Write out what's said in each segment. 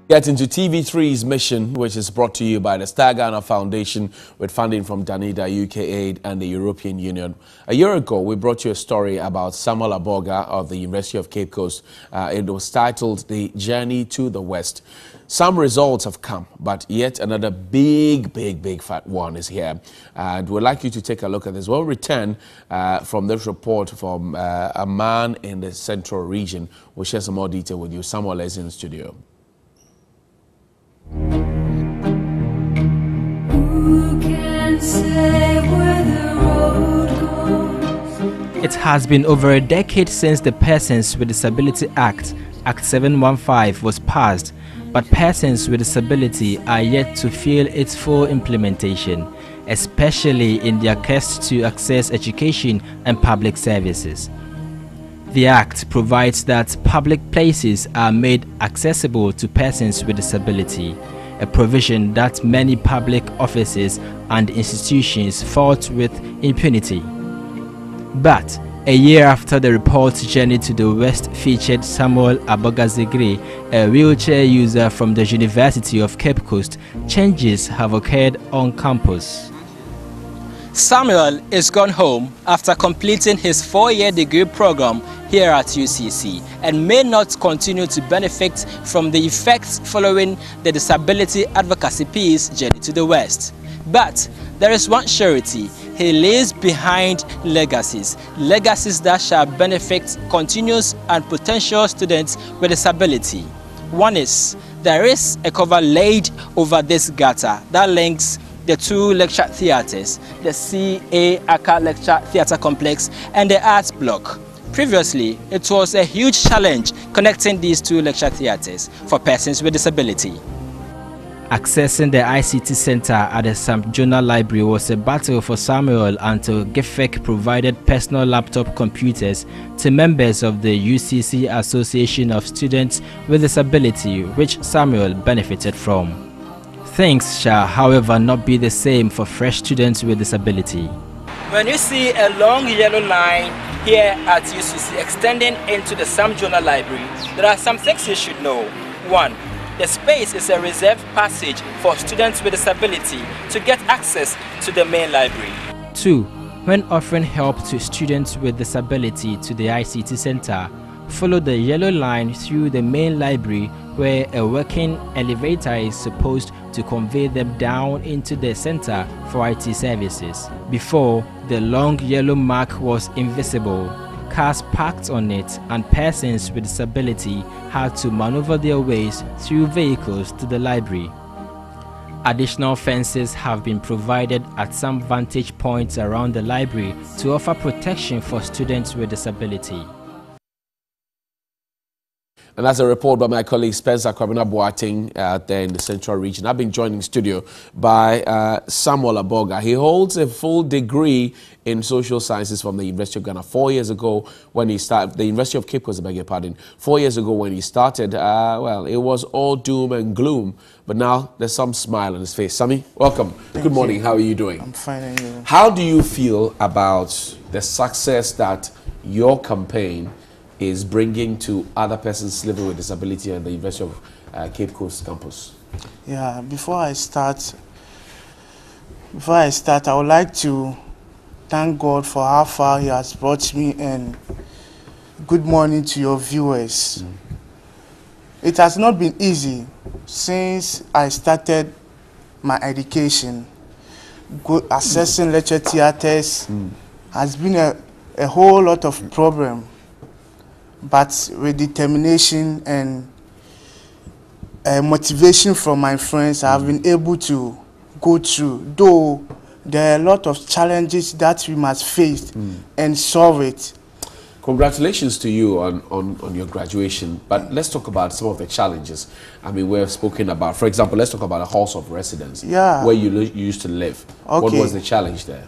Get into TV3's mission, which is brought to you by the Star Ghana Foundation with funding from Danida, UK Aid and the European Union. A year ago, we brought you a story about Samuel Aborga of the University of Cape Coast. It was titled The Journey to the West. Some results have come, but yet another big fat one is here. And we'd like you to take a look at this. We'll return from this report from a man in the central region. We'll share some more detail with you. Samuel is in the studio. Who can say where the road goes? It has been over a decade since the Persons with Disability Act, Act 715, was passed, but persons with disability are yet to feel its full implementation, especially in their quest to access education and public services. The Act provides that public places are made accessible to persons with disability, a provision that many public offices and institutions fought with impunity. But a year after the report's Journey to the West featured Samuel Aborga Zigili, a wheelchair user from the University of Cape Coast, changes have occurred on campus. Samuel is gone home after completing his 4-year degree program here at UCC and may not continue to benefit from the effects following the disability advocacy piece Journey to the West. But there is one surety: he leaves behind legacies that shall benefit continuous and potential students with disability. One is, there is a cover laid over this gutter that links the two lecture theatres, the C.A. Aka Lecture Theatre Complex and the Arts Block. Previously, it was a huge challenge connecting these two lecture theatres for persons with disability. Accessing the ICT Center at the St. Jonah Library was a battle for Samuel until GIFEC provided personal laptop computers to members of the UCC Association of Students with Disability, which Samuel benefited from. Things shall, however, not be the same for fresh students with disability. When you see a long yellow line here at UCC extending into the St. Jonah Library, there are some things you should know. 1. The space is a reserved passage for students with disability to get access to the main library. 2. When offering help to students with disability to the ICT Center, follow the yellow line through the main library where a working elevator is supposed to convey them down into the center for IT services. Before, the long yellow mark was invisible. Cars parked on it and persons with disability had to maneuver their ways through vehicles to the library. Additional fences have been provided at some vantage points around the library to offer protection for students with disability. And that's a report by my colleague Spencer Kwabena Boateng there in the central region. I've been joined in studio by Samuel Aborga. He holds a full degree in social sciences from the University of Ghana. 4 years ago when he started, the University of Cape Coast, I beg your pardon. 4 years ago when he started, well, it was all doom and gloom. But now there's some smile on his face. Sammy, welcome. Good morning. How are you doing? I'm fine, and you? How do you feel about the success that your campaign is bringing to other persons living with disability at the University of Cape Coast campus? Yeah, before I start, I would like to thank God for how far He has brought me, and good morning to your viewers. It has not been easy since I started my education. Accessing lecture theatres has been a whole lot of problem. But with determination and motivation from my friends, I've been able to go through. Though there are a lot of challenges that we must face and solve it. Congratulations to you on your graduation. But let's talk about some of the challenges. I mean, we've spoken about, for example, let's talk about a house of residence, where you used to live. Okay. What was the challenge there?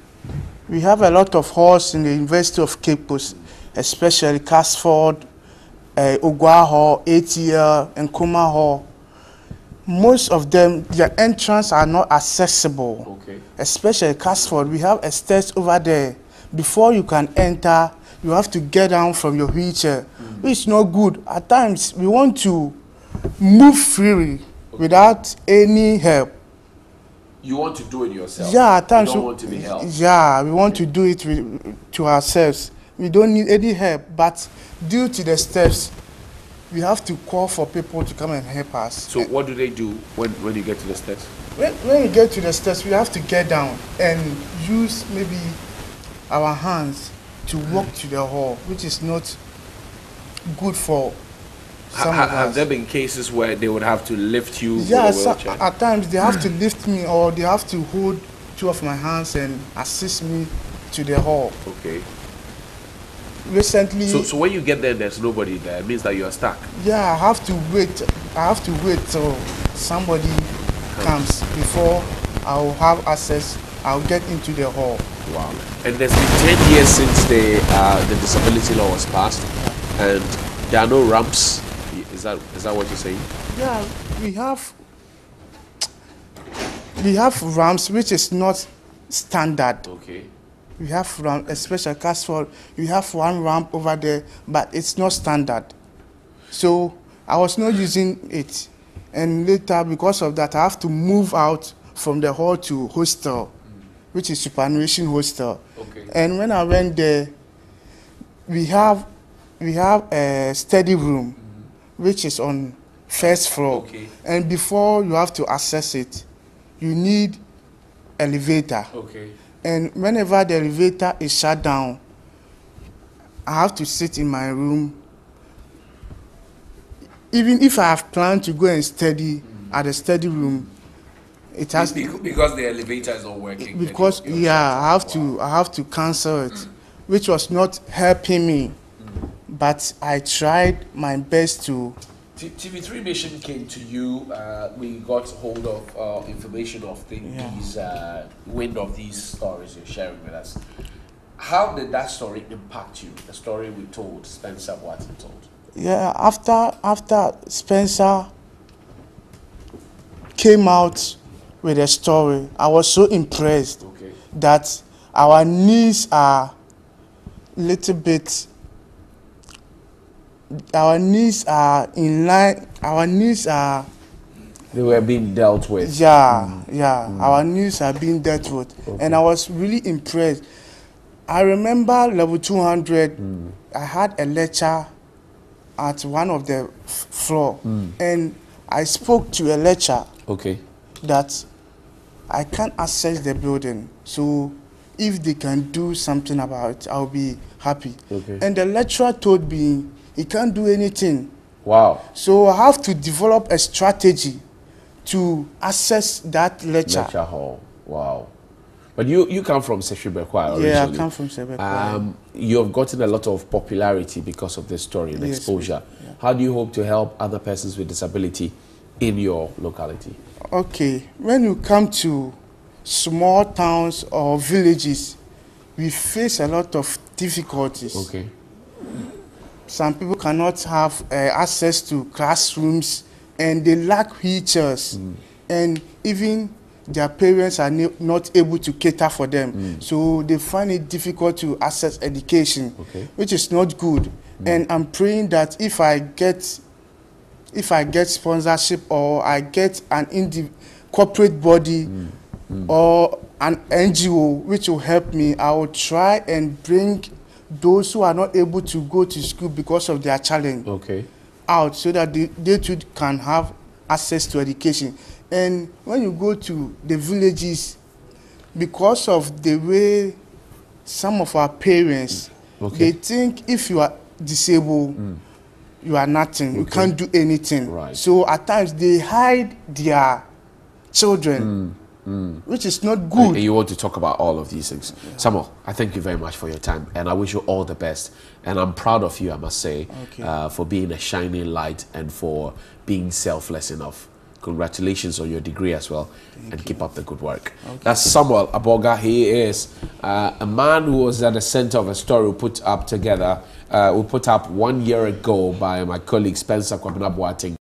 We have a lot of halls in the University of Cape Coast, especially Casford, Ogwa Hall, ATL, and Kuma Hall. Most of them, their entrance are not accessible. Okay. Especially Casford, we have a stairs over there. Before you can enter, you have to get down from your wheelchair, which is not good. At times, we want to move freely without any help. You want to do it yourself? Yeah, at times you don't want to be helped? Yeah, we want to do it to ourselves. We don't need any help, but due to the steps, we have to call for people to come and help us. So what do they do when you get to the steps? When we get to the steps, we have to get down and use maybe our hands to walk to the hall, which is not good for some of us. Have there been cases where they would have to lift you? Yeah, with a wheelchair? at times they have to lift me, or they have to hold two of my hands and assist me to the hall. Okay. Recently, So when you get there, there's nobody there. It means that you are stuck. yeah, I have to wait. I have to wait till somebody comes before I'll have access. I'll get into the hall. Wow. And there's been 10 years since the disability law was passed, and there are no ramps. Is that what you're saying? Yeah, we have ramps, which is not standard. Okay. We have ramp, especially Castle. We have one ramp over there, but it's not standard. So I was not using it, and later because of that, I have to move out from the hall to hostel, which is superannuation hostel. Okay. And when I went there, we have a study room, which is on first floor. Okay. And before you have to access it, you need elevator. Okay. And whenever the elevator is shut down, I have to sit in my room. Even if I have planned to go and study at the study room, it has because the elevator is not working. because yeah, I have to cancel it, which was not helping me. But I tried my best to. TV3 Mission came to you. We got hold of information of these wind of these stories you're sharing with us. How did that story impact you? The story we told, Spencer Watson told. Yeah, after Spencer came out with a story, I was so impressed that our needs are little bit. Our needs are in line. Our needs are. They were being dealt with. Yeah, Our needs are being dealt with, and I was really impressed. I remember level 200. I had a lecture at one of the floor, and I spoke to a lecturer. Okay. That I can't access the building, so if they can do something about it, I'll be happy. Okay. And the lecturer told me he can't do anything. Wow. So I have to develop a strategy to access that lecture hall. Wow. But you come from Seshibekwa originally. Yeah, I come from Seshibekwa. You have gotten a lot of popularity because of this story and exposure. Yeah. How do you hope to help other persons with disability in your locality? Okay, when you come to small towns or villages, we face a lot of difficulties. Okay. Some people cannot have access to classrooms, and they lack wheelchairs, and even their parents are not able to cater for them. So they find it difficult to access education, which is not good. And I'm praying that if I get sponsorship, or I get an corporate body or an NGO which will help me, I will try and bring those who are not able to go to school because of their challenge out, so that they too can have access to education. And when you go to the villages, because of the way some of our parents, they think if you are disabled, you are nothing, you can't do anything. Right. So at times they hide their children, which is not good. And you want to talk about all of these things. Samuel, I thank you very much for your time, and I wish you all the best. And I'm proud of you, I must say, for being a shining light and for being selfless enough. Congratulations on your degree as well, and keep up the good work. That's Samuel Aborga. He is a man who was at the center of a story we put up 1 year ago by my colleague Spencer Kwabena Boateng.